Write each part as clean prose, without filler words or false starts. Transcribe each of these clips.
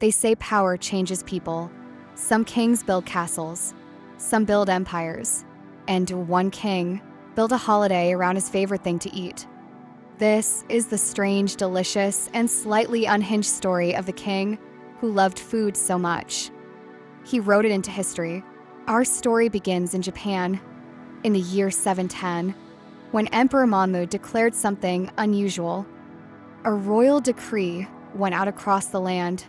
They say power changes people. Some kings build castles, some build empires, and one king built a holiday around his favorite thing to eat. This is the strange, delicious, and slightly unhinged story of the king who loved food so much. He wrote it into history. Our story begins in Japan, in the year 710, when Emperor Monmu declared something unusual. A royal decree went out across the land,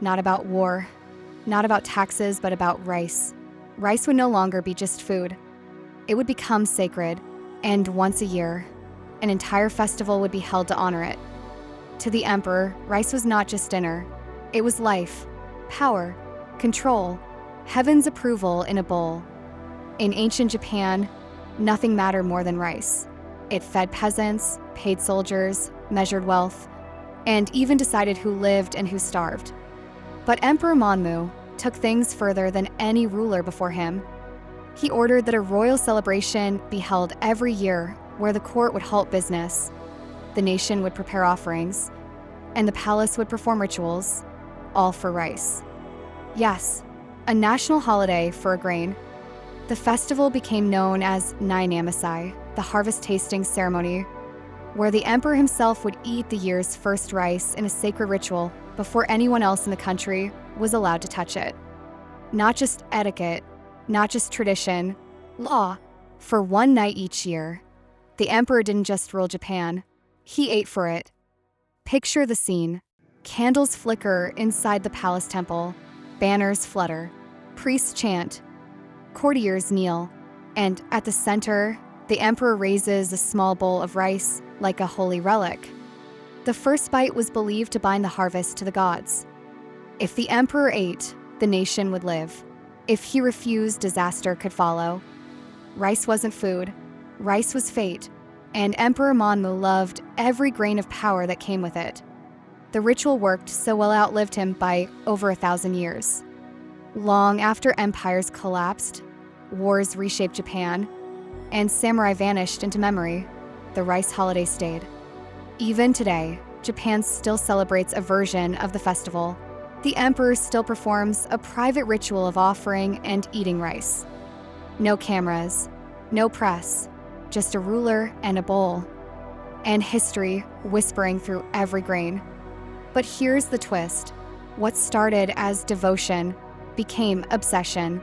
not about war, not about taxes, but about rice. Rice would no longer be just food. It would become sacred, and once a year, an entire festival would be held to honor it. To the emperor, rice was not just dinner. It was life, power, control, heaven's approval in a bowl. In ancient Japan, nothing mattered more than rice. It fed peasants, paid soldiers, measured wealth, and even decided who lived and who starved. But Emperor Monmu took things further than any ruler before him. He ordered that a royal celebration be held every year where the court would halt business, the nation would prepare offerings, and the palace would perform rituals, all for rice. Yes, a national holiday for a grain. The festival became known as Nainamasai, the harvest tasting ceremony, where the emperor himself would eat the year's first rice in a sacred ritual before anyone else in the country was allowed to touch it. Not just etiquette, not just tradition, law. For one night each year, the emperor didn't just rule Japan, he ate for it. Picture the scene. Candles flicker inside the palace temple, banners flutter, priests chant, courtiers kneel, and at the center, the emperor raises a small bowl of rice like a holy relic. The first bite was believed to bind the harvest to the gods. If the emperor ate, the nation would live. If he refused, disaster could follow. Rice wasn't food, rice was fate, and Emperor Monmu loved every grain of power that came with it. The ritual worked so well outlived him by over 1,000 years. Long after empires collapsed, wars reshaped Japan, and samurai vanished into memory, the rice holiday stayed. Even today, Japan still celebrates a version of the festival. The emperor still performs a private ritual of offering and eating rice. No cameras, no press, just a ruler and a bowl, and history whispering through every grain. But here's the twist. What started as devotion became obsession.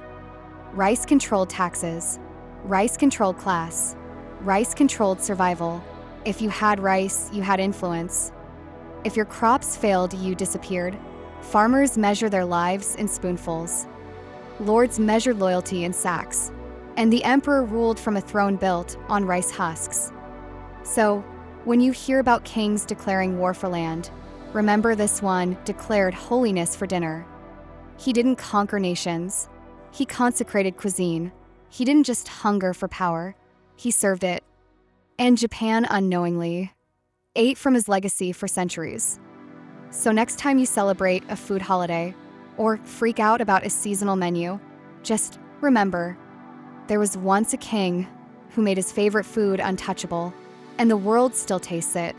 Rice controlled taxes. Rice controlled class. Rice controlled survival. If you had rice, you had influence. If your crops failed, you disappeared. Farmers measure their lives in spoonfuls. Lords measured loyalty in sacks. And the emperor ruled from a throne built on rice husks. So, when you hear about kings declaring war for land, remember this one declared holiness for dinner. He didn't conquer nations. He consecrated cuisine. He didn't just hunger for power. He served it. And Japan, unknowingly, ate from his legacy for centuries. So next time you celebrate a food holiday or freak out about a seasonal menu, just remember, there was once a king who made his favorite food untouchable, and the world still tastes it.